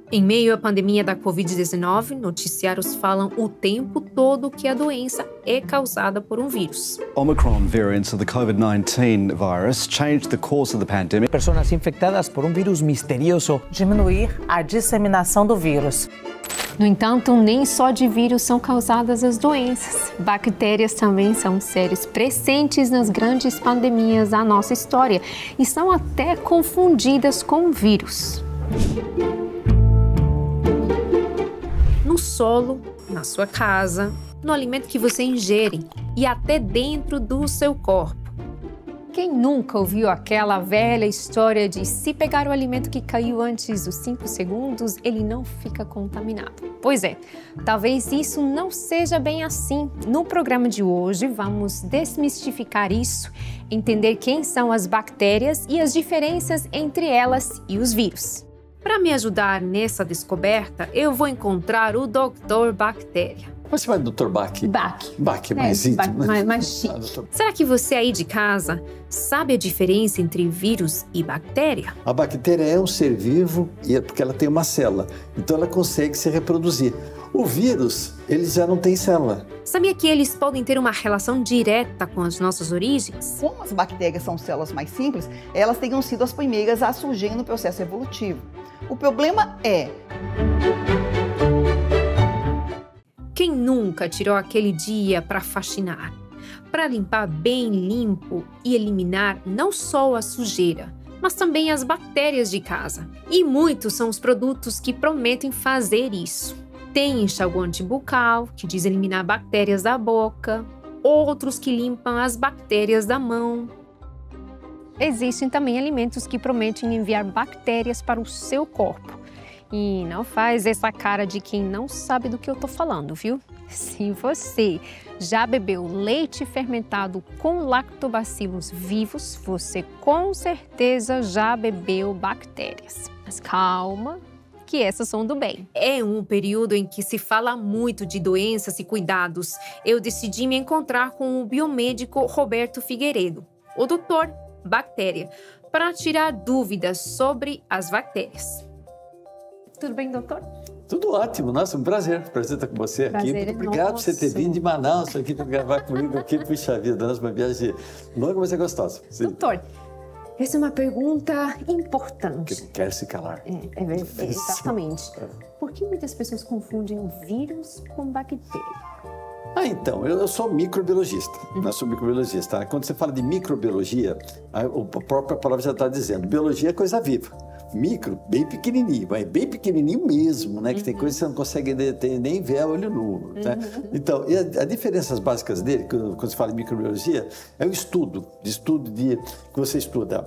Em meio à pandemia da Covid-19, noticiários falam o tempo todo que a doença é causada por um vírus. Omicron variants of the COVID-19 virus changed the course of the pandemic. Pessoas infectadas por um vírus misterioso diminuir a disseminação do vírus. No entanto, nem só de vírus são causadas as doenças. Bactérias também são seres presentes nas grandes pandemias da nossa história e são até confundidas com vírus. No solo, na sua casa, no alimento que você ingere e até dentro do seu corpo. Quem nunca ouviu aquela velha história de se pegar o alimento que caiu antes dos 5 segundos, ele não fica contaminado? Pois é, talvez isso não seja bem assim. No programa de hoje, vamos desmistificar isso, entender quem são as bactérias e as diferenças entre elas e os vírus. Para me ajudar nessa descoberta, eu vou encontrar o Dr. Bactéria. Você vai do Dr. Bach? Bach é mais íntimo. Mais chique. Será que você aí de casa sabe a diferença entre vírus e bactéria? A bactéria é um ser vivo porque ela tem uma célula, então ela consegue se reproduzir. O vírus, ele já não tem célula. Sabia que eles podem ter uma relação direta com as nossas origens? Como as bactérias são células mais simples, elas teriam sido as primeiras a surgir no processo evolutivo. O problema é... Quem nunca tirou aquele dia para faxinar? Para limpar bem limpo e eliminar não só a sujeira, mas também as bactérias de casa. E muitos são os produtos que prometem fazer isso. Tem enxaguante bucal, que diz eliminar bactérias da boca, outros que limpam as bactérias da mão. Existem também alimentos que prometem enviar bactérias para o seu corpo. E não faz essa cara de quem não sabe do que eu tô falando, viu? Se você já bebeu leite fermentado com lactobacilos vivos, você com certeza já bebeu bactérias. Mas calma, que essas são do bem. É um período em que se fala muito de doenças e cuidados. Eu decidi me encontrar com o biomédico Roberto Figueiredo, o doutor Bactéria, para tirar dúvidas sobre as bactérias. Tudo bem, doutor? Tudo ótimo, nossa, um prazer estar com você aqui. Muito obrigado por você ter vindo de Manaus aqui para gravar comigo aqui. Puxa vida, nossa, uma viagem longa, mas é gostosa. Sim. Doutor, essa é uma pergunta importante. Que quer se calar. Exatamente. Por que muitas pessoas confundem o vírus com bactéria? Então, eu sou microbiologista, eu sou microbiologista. Quando você fala de microbiologia, a própria palavra já está dizendo, biologia é coisa viva. Micro, bem pequenininho, mas bem pequenininho mesmo, né? Que tem coisas que você não consegue nem ver a olho nu, né? Então, e as diferenças básicas dele, quando você fala de microbiologia, é o estudo que você estuda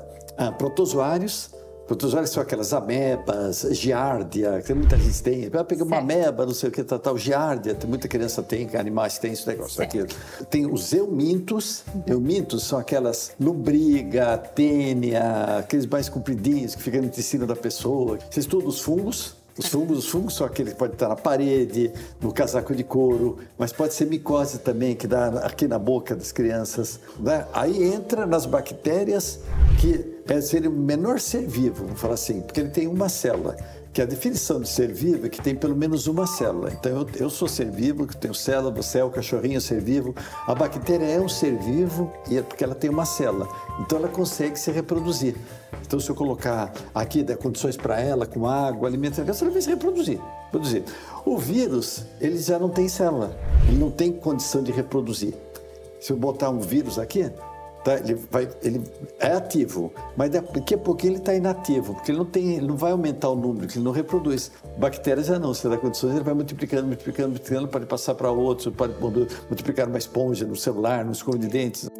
protozoários. Protozoários são aquelas amebas, giardia, que muita gente tem. Vai pegar uma ameba, não sei o que, tal, giardia, muita criança tem, animais têm esse negócio, aquilo. Tem os eumintos. Eumintos são aquelas lombriga, tênia, aqueles mais compridinhos que ficam no intestino da pessoa. Você estuda os fungos. Os fungos são aqueles que podem estar na parede, no casaco de couro, mas pode ser micose também, que dá aqui na boca das crianças, né? Aí entra nas bactérias, que seria o menor ser vivo, vamos falar assim, porque ele tem uma célula, que a definição de ser vivo é que tem pelo menos uma célula. Então, eu sou ser vivo, que tenho célula, você é o cachorrinho ser vivo. A bactéria é um ser vivo e é porque ela tem uma célula. Então, ela consegue se reproduzir. Então, se eu colocar aqui, dar condições para ela, com água, alimento, ela vai se reproduzir. O vírus, ele já não tem célula. Ele não tem condição de reproduzir. Se eu botar um vírus aqui, tá, ele é ativo, mas daqui a pouquinho ele está inativo, porque ele não vai aumentar o número, porque ele não reproduz. Bactérias já não, se dá condições, ele vai multiplicando, pode passar para outros, pode multiplicar numa esponja, no celular, no escova de dentes.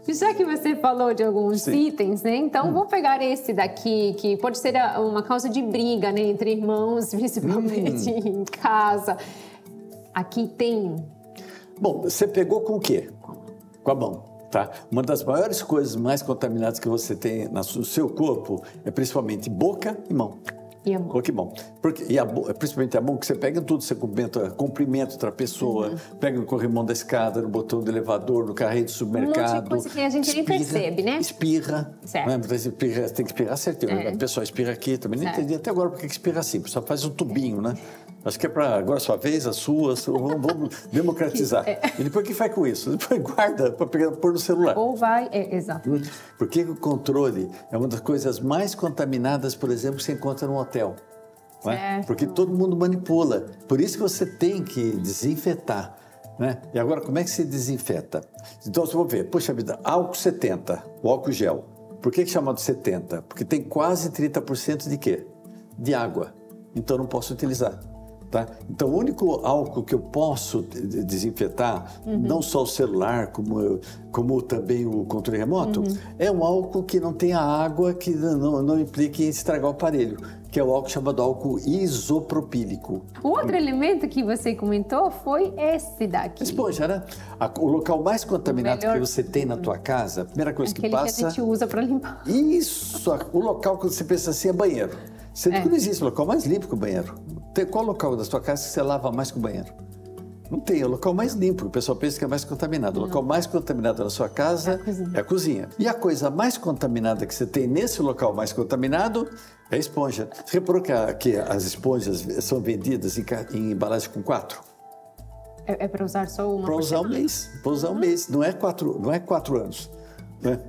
Já que você falou de alguns itens, né? Então vou pegar esse daqui, que pode ser uma causa de briga, né? Entre irmãos, principalmente em casa. Aqui tem... Bom, você pegou com o quê? Com a mão, tá? Uma das maiores coisas mais contaminadas que você tem no seu corpo é principalmente boca e mão. E a mão. Oh, que bom. Porque, principalmente a mão, que você pega em tudo, você cumprimenta outra pessoa, pega no corrimão da escada, no botão do elevador, no carrinho do supermercado. Um monte de coisa que a gente nem percebe, né? Espirra. Certo. Né? Tem que espirrar certinho. A pessoa espirra aqui, também não entendi até agora por que espirra assim. Só faz um tubinho, né? Acho que é para agora a sua vez, a sua, vamos democratizar. E depois o que faz com isso? Depois guarda para pôr no celular. Ou vai, exato. Porque o controle é uma das coisas mais contaminadas, por exemplo, que você encontra num hotel. Não é? Porque todo mundo manipula. Por isso que você tem que desinfetar. Né? E agora, como é que se desinfeta? Então, você vai ver, poxa vida, álcool 70, o álcool gel. Por que é chamado 70? Porque tem quase 30% de quê? De água. Então, não posso utilizar. Tá? Então, o único álcool que eu posso desinfetar, não só o celular, como também o controle remoto, é um álcool que não tenha água, que não implique em estragar o aparelho, que é o álcool chamado álcool isopropílico. O outro elemento que você comentou foi esse daqui. Esponja, né? O local mais contaminado que você tem na tua casa, a primeira coisa que passa... Aquele que a gente usa para limpar. Isso! O local que você pensa assim é banheiro. Sendo que não existe local mais limpo que o banheiro. Qual local da sua casa que você lava mais que o banheiro? Não tem, é o local mais limpo. O pessoal pensa que é mais contaminado. O local mais contaminado da sua casa é a cozinha. E a coisa mais contaminada que você tem nesse local mais contaminado é a esponja. Você reparou que as esponjas são vendidas em embalagem com 4? É para usar só uma? Para usar um mês. Para usar um mês. Não é 4 anos. Né?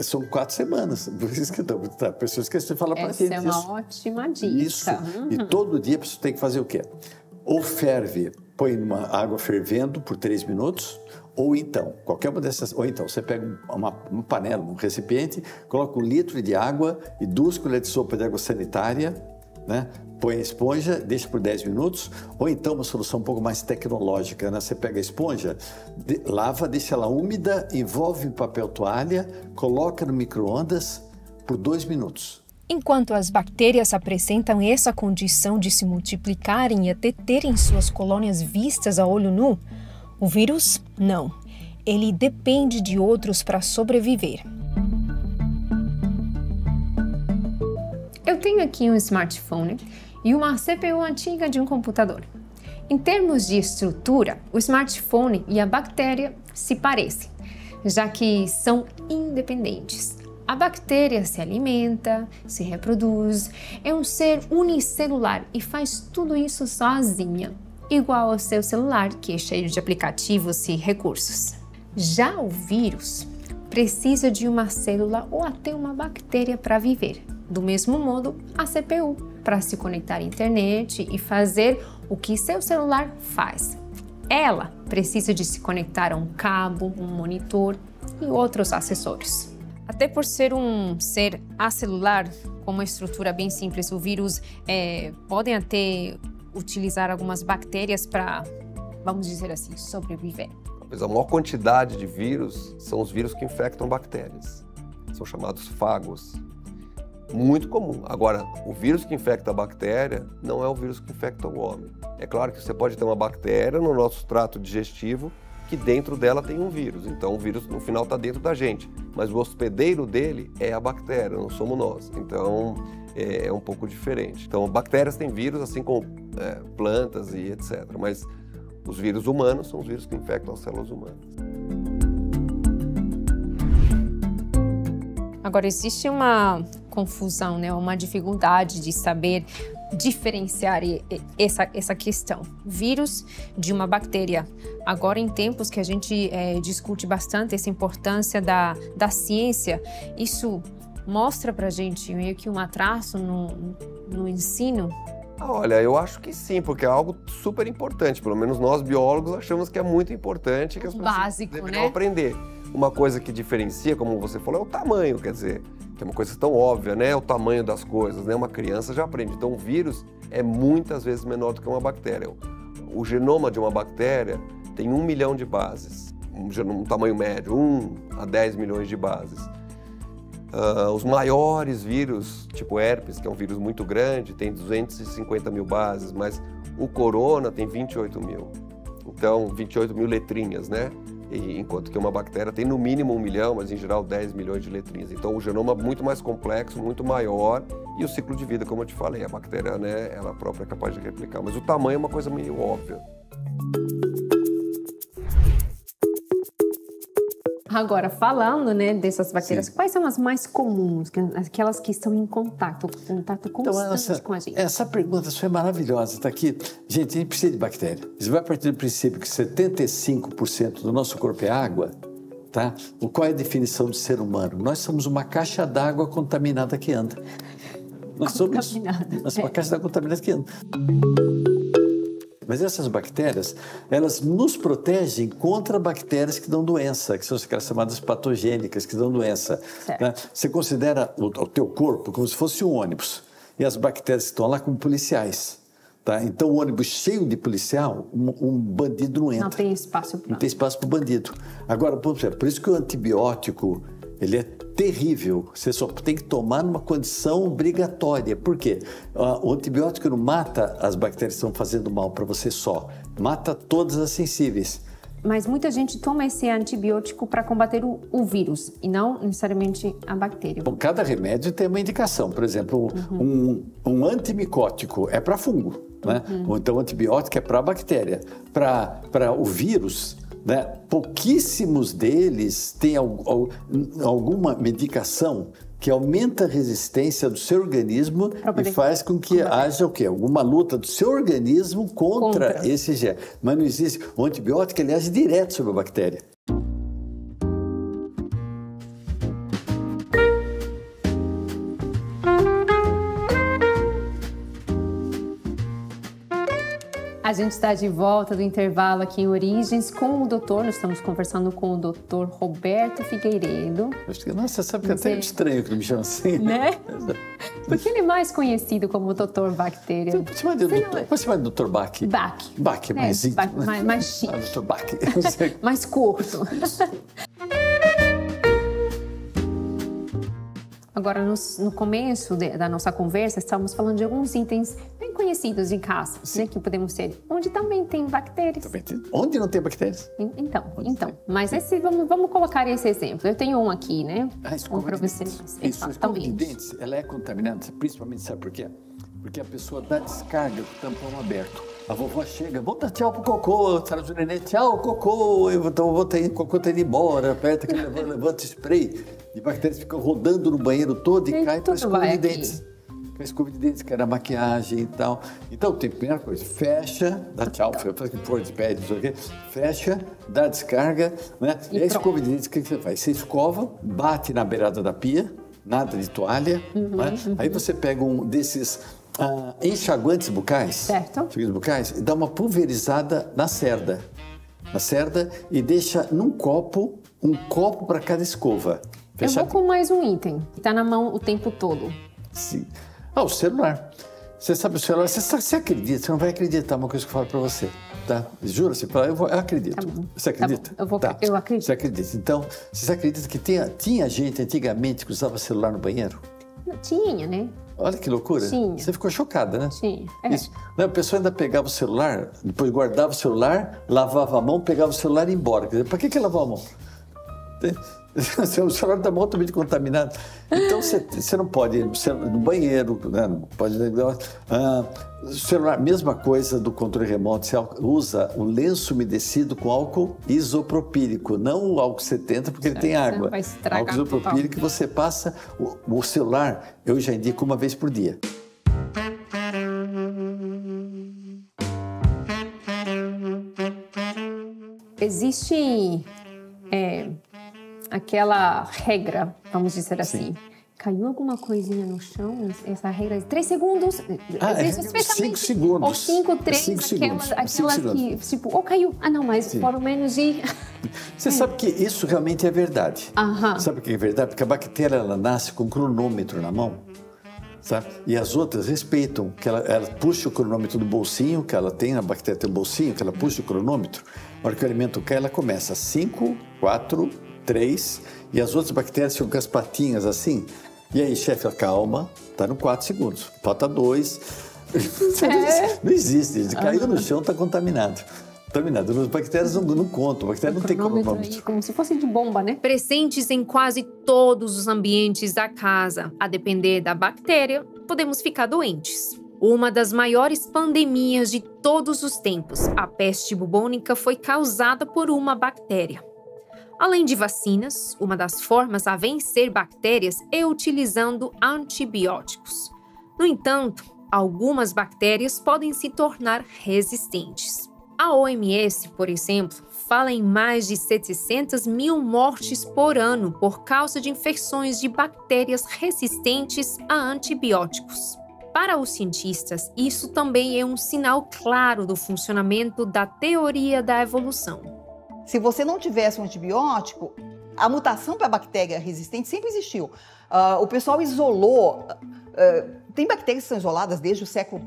São 4 semanas. Por isso que a pessoa esquece de falar para a gente. Essa é uma ótima dica. Isso. E todo dia a pessoa tem que fazer o quê? Ou ferve, põe numa água fervendo por 3 minutos, ou então, qualquer uma dessas, ou então você pega uma panela, um recipiente, coloca 1 litro de água e 2 colheres de sopa de água sanitária, né? Põe a esponja, deixa por 10 minutos, ou então uma solução um pouco mais tecnológica, né? Você pega a esponja, lava, deixa ela úmida, envolve em papel toalha, coloca no micro-ondas por 2 minutos. Enquanto as bactérias apresentam essa condição de se multiplicarem e até terem suas colônias vistas a olho nu, o vírus não. Ele depende de outros para sobreviver. Eu tenho aqui um smartphone e uma CPU antiga de um computador. Em termos de estrutura, o smartphone e a bactéria se parecem, já que são independentes. A bactéria se alimenta, se reproduz, é um ser unicelular e faz tudo isso sozinha, igual ao seu celular, que é cheio de aplicativos e recursos. Já o vírus precisa de uma célula ou até uma bactéria para viver. Do mesmo modo, a CPU, para se conectar à internet e fazer o que seu celular faz. Ela precisa de se conectar a um cabo, um monitor e outros acessórios. Até por ser um ser acelular, com uma estrutura bem simples, o vírus podem até utilizar algumas bactérias para, vamos dizer assim, sobreviver. Talvez a maior quantidade de vírus são os vírus que infectam bactérias. São chamados fagos. Muito comum. Agora, o vírus que infecta a bactéria não é o vírus que infecta o homem. É claro que você pode ter uma bactéria no nosso trato digestivo que dentro dela tem um vírus. Então, o vírus, no final, está dentro da gente. Mas o hospedeiro dele é a bactéria, não somos nós. Então, é um pouco diferente. Então, bactérias têm vírus, assim como plantas e etc. Mas os vírus humanos são os vírus que infectam as células humanas. Agora, existe uma confusão, né? Uma dificuldade de saber diferenciar essa questão. Vírus de uma bactéria. Agora, em tempos que a gente discute bastante essa importância da ciência, isso mostra pra gente meio que um atraso no ensino? Olha, eu acho que sim, porque é algo super importante. Pelo menos nós, biólogos, achamos que é muito importante que as pessoas deveriam aprender. Uma coisa que diferencia, como você falou, é o tamanho, quer dizer, que é uma coisa tão óbvia, né? O tamanho das coisas, né? Uma criança já aprende. Então, o vírus é muitas vezes menor do que uma bactéria. O genoma de uma bactéria tem 1 milhão de bases, um tamanho médio, 1 a 10 milhões de bases. Os maiores vírus, tipo herpes, que é um vírus muito grande, tem 250 mil bases, mas o corona tem 28 mil. Então, 28 mil letrinhas, né? enquanto que uma bactéria tem no mínimo 1 milhão, mas em geral 10 milhões de letrinhas. Então o genoma é muito mais complexo, muito maior, e o ciclo de vida, como eu te falei, a bactéria, né, ela própria é capaz de replicar, mas o tamanho é uma coisa meio óbvia. Agora, falando, né, dessas bactérias, sim, quais são as mais comuns, aquelas que estão em contato constante com a gente? Essa pergunta foi maravilhosa, está aqui. Gente, a gente precisa de bactéria. Você vai partir do princípio que 75% do nosso corpo é água, tá? Qual é a definição de ser humano? Nós somos uma caixa d'água contaminada que anda. Nós somos uma caixa d'água contaminada que anda. Mas essas bactérias, elas nos protegem contra bactérias que dão doença, que são aquelas chamadas patogênicas, que dão doença. Né? Você considera o teu corpo como se fosse um ônibus, e as bactérias que estão lá como policiais. Tá? Então, o ônibus cheio de policial, um bandido não entra. Não tem espaço para... Não tem espaço para o bandido. Agora, por isso que o antibiótico, ele é terrível. Você só tem que tomar numa condição obrigatória. Por quê? O antibiótico não mata as bactérias que estão fazendo mal para você só. Mata todas as sensíveis. Mas muita gente toma esse antibiótico para combater o vírus e não necessariamente a bactéria. Bom, cada remédio tem uma indicação. Por exemplo, um antimicótico é para fungo, né? Ou então o antibiótico é para bactéria. Para o vírus, né? Pouquíssimos deles têm alguma medicação que aumenta a resistência do seu organismo e faz com que haja o quê? Alguma luta do seu organismo contra esse germe. Mas não existe. O antibiótico, ele age direto sobre a bactéria. A gente está de volta do intervalo aqui em Origens com o doutor. Nós estamos conversando com o doutor Roberto Figueiredo. Nossa, sabe que é até estranho que ele me chama assim. Né? Porque ele é mais conhecido como doutor Bactéria. Pode chamar de doutor Bach. Bach é mais íntimo. Mais chique. Doutor Bach. Mais curto. Agora, no começo da nossa conversa, estávamos falando de alguns itens bem conhecidos em casa, né, que podemos ter, onde também tem bactérias. Onde não tem bactérias? Então. Mas vamos colocar esse exemplo. Eu tenho um aqui, né? A escova de dentes. Isso, a escova de dentes, ela é contaminante, principalmente, sabe por quê? Porque a pessoa dá descarga com o tampão aberto. A vovó chega, vou dar tchau pro cocô, traz o neném, tchau, cocô, então o cocô tá indo embora, aperta aquele levanta spray, e bactérias ficam rodando no banheiro todo e cai para a escova de dentes. Com a escova de dentes, que era maquiagem e tal. Então, tem a primeira coisa, fecha, dá tchau, pôr de pé, fecha, dá descarga, né? E a escova de dentes, o que você faz? Você escova, bate na beirada da pia, nada de toalha, né? Aí você pega um desses enxaguantes bucais, certo? Bucais, e dá uma pulverizada na cerda, e deixa num copo, um copo para cada escova. Eu vou com mais um item, que está na mão o tempo todo. Sim. O celular. Você sabe o celular, você acredita, você não vai acreditar uma coisa que eu falo para você, tá? Jura? Eu acredito. Tá bom. Você acredita? Tá bom. Eu acredito. Você acredita. Então, você acredita que tinha gente antigamente que usava celular no banheiro? Tinha, né? Olha que loucura. Tinha. Você ficou chocada, né? Sim. Isso. A pessoa ainda pegava o celular, depois guardava o celular, lavava a mão, pegava o celular e ia embora. Quer dizer, para que lavar a mão? O celular está altamente contaminado. Então, você não pode ir no banheiro, né? Não pode... celular, mesma coisa do controle remoto. Você usa o lenço umedecido com álcool isopropílico, não o álcool 70, porque ele tem água. Vai estragar. Álcool isopropílico que você passa... O celular, eu já indico uma vez por dia. Existe... aquela regra, vamos dizer assim. Caiu alguma coisinha no chão? Essa regra de 3 segundos? 5 segundos. Ou 5, 3, aquelas que, tipo, ou caiu. Não, mas pelo menos de... Você sabe que isso realmente é verdade. Sabe o que é verdade? Porque a bactéria, ela nasce com um cronômetro na mão. Sabe? E as outras respeitam, que ela puxa o cronômetro do bolsinho, que ela tem, a bactéria tem um bolsinho, que ela puxa o cronômetro. Na hora que o alimento cai, ela começa 5, 4, 3, e as outras bactérias ficam com as patinhas assim. E aí, chefe, calma, tá no 4 segundos. Falta 2. Não existe, caiu no chão, tá contaminado. contaminadas. As bactérias não contam, a bactéria não tem cronômetro. Como se fosse de bomba, né? Presentes em quase todos os ambientes da casa. A depender da bactéria, podemos ficar doentes. Uma das maiores pandemias de todos os tempos, a peste bubônica, foi causada por uma bactéria. Além de vacinas, uma das formas a vencer bactérias é utilizando antibióticos. No entanto, algumas bactérias podem se tornar resistentes. A OMS, por exemplo, fala em mais de 700 mil mortes por ano por causa de infecções de bactérias resistentes a antibióticos. Para os cientistas, isso também é um sinal claro do funcionamento da teoria da evolução. Se você não tivesse um antibiótico, a mutação para a bactéria resistente sempre existiu. O pessoal isolou... tem bactérias que são isoladas desde o século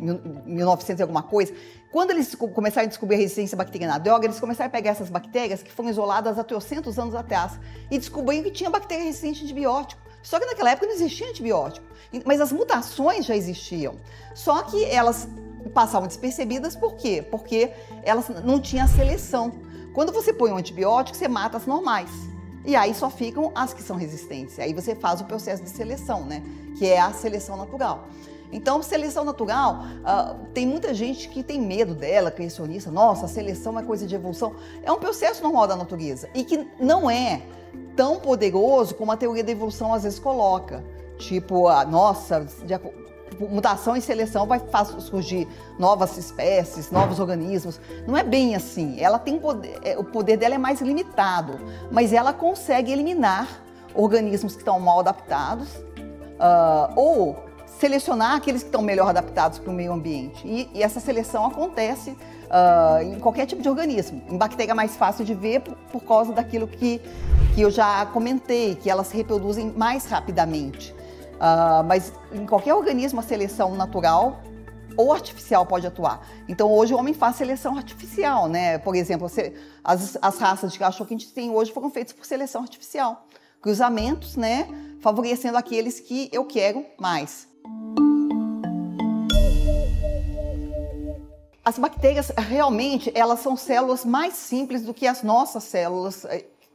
1900 e alguma coisa. Quando eles começaram a descobrir a resistência bacteriana à droga, eles começaram a pegar essas bactérias que foram isoladas há 300 anos atrás e descobriram que tinha bactéria resistente a antibiótico. Só que naquela época não existia antibiótico, mas as mutações já existiam. Só que elas passavam despercebidas, por quê? Porque elas não tinham seleção. Quando você põe um antibiótico, você mata as normais. E aí só ficam as que são resistentes. Aí você faz o processo de seleção, né? Que é a seleção natural. Então, seleção natural, tem muita gente que tem medo dela, criacionista. Nossa, a seleção é coisa de evolução. É um processo normal da natureza e que não é tão poderoso como a teoria da evolução às vezes coloca. Tipo, mutação e seleção vai surgir novas espécies, novos organismos. Não é bem assim. Ela tem poder, o poder dela é mais limitado, mas ela consegue eliminar organismos que estão mal adaptados ou selecionar aqueles que estão melhor adaptados para o meio ambiente. E essa seleção acontece em qualquer tipo de organismo. Em bactéria é mais fácil de ver por causa daquilo que eu já comentei, que elas se reproduzem mais rapidamente. Mas em qualquer organismo a seleção natural ou artificial pode atuar. Então hoje o homem faz seleção artificial, né? Por exemplo, as raças de cachorro que a gente tem hoje foram feitas por seleção artificial. Cruzamentos, né? Favorecendo aqueles que eu quero mais. As bactérias realmente elas são células mais simples do que as nossas células,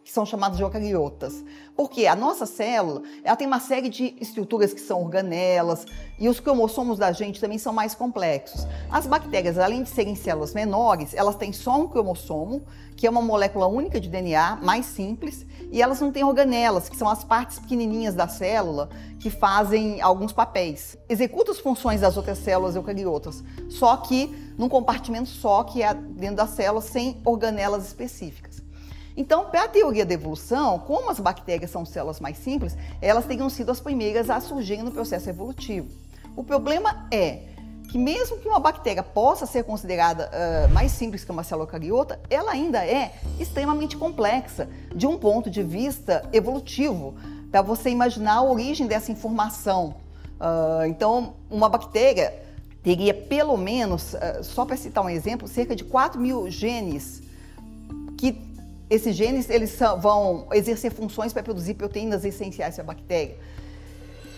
que são chamadas de eucariotas. Porque a nossa célula, ela tem uma série de estruturas que são organelas e os cromossomos da gente também são mais complexos. As bactérias, além de serem células menores, elas têm só um cromossomo, que é uma molécula única de DNA, mais simples, e elas não têm organelas, que são as partes pequenininhas da célula que fazem alguns papéis. Executam as funções das outras células eucariotas, só que num compartimento só, que é dentro da célula, sem organelas específicas. Então, para a teoria da evolução, como as bactérias são células mais simples, elas teriam sido as primeiras a surgirem no processo evolutivo. O problema é que mesmo que uma bactéria possa ser considerada mais simples que uma célula eucariota, ela ainda é extremamente complexa de um ponto de vista evolutivo, para você imaginar a origem dessa informação. Então, uma bactéria teria pelo menos, só para citar um exemplo, cerca de 4.000 genes que esses genes eles vão exercer funções para produzir proteínas essenciais para a bactéria.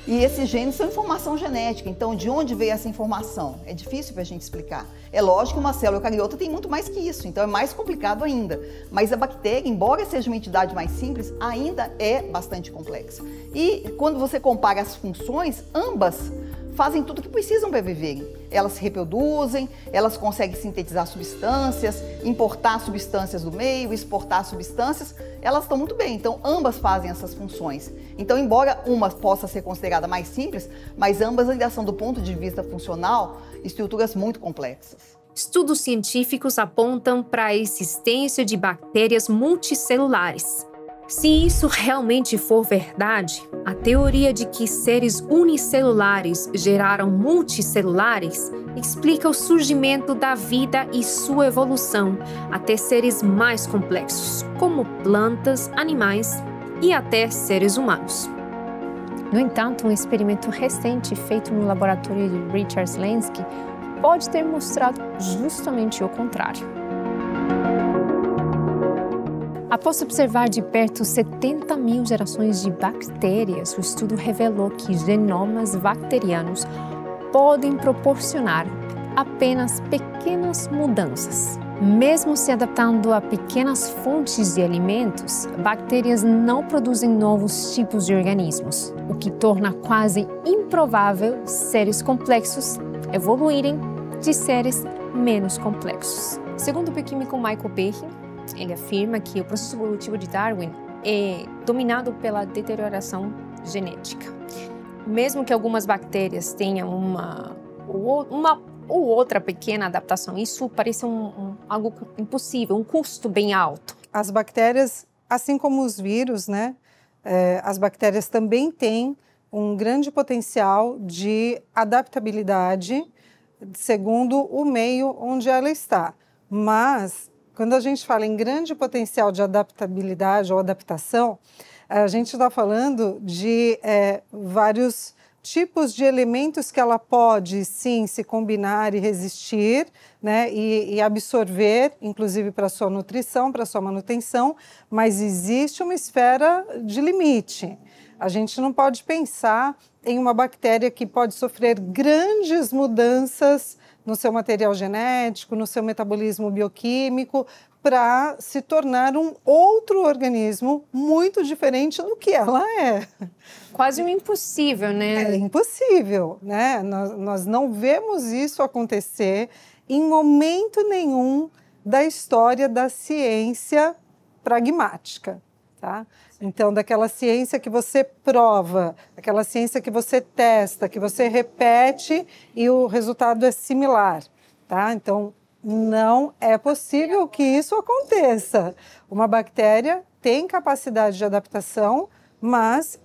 E esses genes são informação genética, então de onde veio essa informação? É difícil para a gente explicar. É lógico que uma célula eucariota tem muito mais que isso, então é mais complicado ainda. Mas a bactéria, embora seja uma entidade mais simples, ainda é bastante complexa. E quando você compara as funções, ambas fazem tudo o que precisam para viverem. Elas se reproduzem, elas conseguem sintetizar substâncias, importar substâncias do meio, exportar substâncias, elas estão muito bem. Então, ambas fazem essas funções. Então, embora uma possa ser considerada mais simples, mas ambas ainda são, do ponto de vista funcional, estruturas muito complexas. Estudos científicos apontam para a existência de bactérias multicelulares. Se isso realmente for verdade, a teoria de que seres unicelulares geraram multicelulares explica o surgimento da vida e sua evolução até seres mais complexos, como plantas, animais e até seres humanos. No entanto, um experimento recente feito no laboratório de Richard Lenski pode ter mostrado justamente o contrário. Após observar de perto 70 mil gerações de bactérias, o estudo revelou que genomas bacterianos podem proporcionar apenas pequenas mudanças Mesmo se adaptando a pequenas fontes de alimentos, bactérias não produzem novos tipos de organismos, o que torna quase improvável seres complexos evoluírem de seres menos complexos. Segundo o bioquímico Michael Behe, ele afirma que o processo evolutivo de Darwin é dominado pela deterioração genética. Mesmo que algumas bactérias tenham uma ou outra pequena adaptação, isso parece algo impossível, um custo bem alto. As bactérias, assim como os vírus, né, as bactérias também têm um grande potencial de adaptabilidade segundo o meio onde ela está. Mas, quando a gente fala em grande potencial de adaptabilidade ou adaptação, a gente está falando de vários tipos de elementos que ela pode, sim, se combinar e resistir, né, e absorver, inclusive para sua nutrição, para sua manutenção, mas existe uma esfera de limite. A gente não pode pensar em uma bactéria que pode sofrer grandes mudanças no seu material genético, no seu metabolismo bioquímico, para se tornar um outro organismo muito diferente do que ela é. Quase um impossível, né? É impossível, né? Nós não vemos isso acontecer em momento nenhum da história da ciência pragmática, tá? Então, daquela ciência que você prova, aquela ciência que você testa, que você repete e o resultado é similar, tá? Então, não é possível que isso aconteça. Uma bactéria tem capacidade de adaptação, mas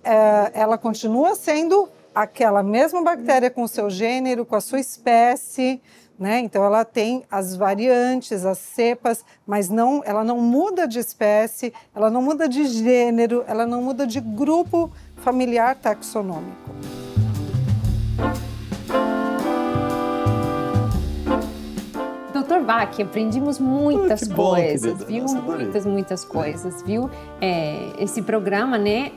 ela continua sendo aquela mesma bactéria com o seu gênero, com a sua espécie, né? Então, ela tem as variantes, as cepas, mas ela não muda de espécie, ela não muda de gênero, ela não muda de grupo familiar taxonômico. Dr. Bach, aprendimos muitas coisas, querida. viu? Nossa, Muitas coisas, viu? Esse programa, né,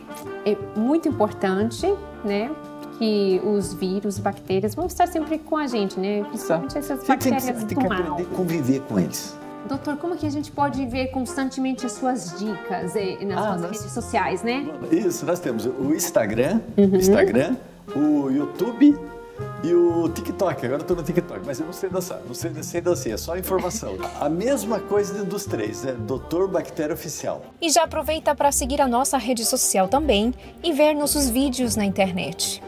é muito importante, né? Que os vírus, bactérias vão estar sempre com a gente, né? Principalmente essas bactérias do mal. Tem que aprender a conviver com eles. Doutor, como que a gente pode ver constantemente as suas dicas nas suas redes sociais, né? Isso, nós temos o Instagram, o YouTube e o TikTok. Agora eu estou no TikTok, mas eu não sei dançar, não sei dançar, é só informação. A mesma coisa dos três, é Dr. Bactéria Oficial. E já aproveita para seguir a nossa rede social também e ver nossos vídeos na internet.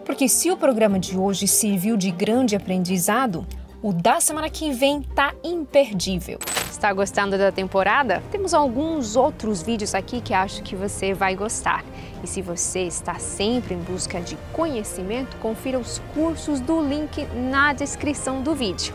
Porque se o programa de hoje serviu de grande aprendizado, o da semana que vem tá imperdível. Está gostando da temporada? Temos alguns outros vídeos aqui que acho que você vai gostar. E se você está sempre em busca de conhecimento, confira os cursos do link na descrição do vídeo.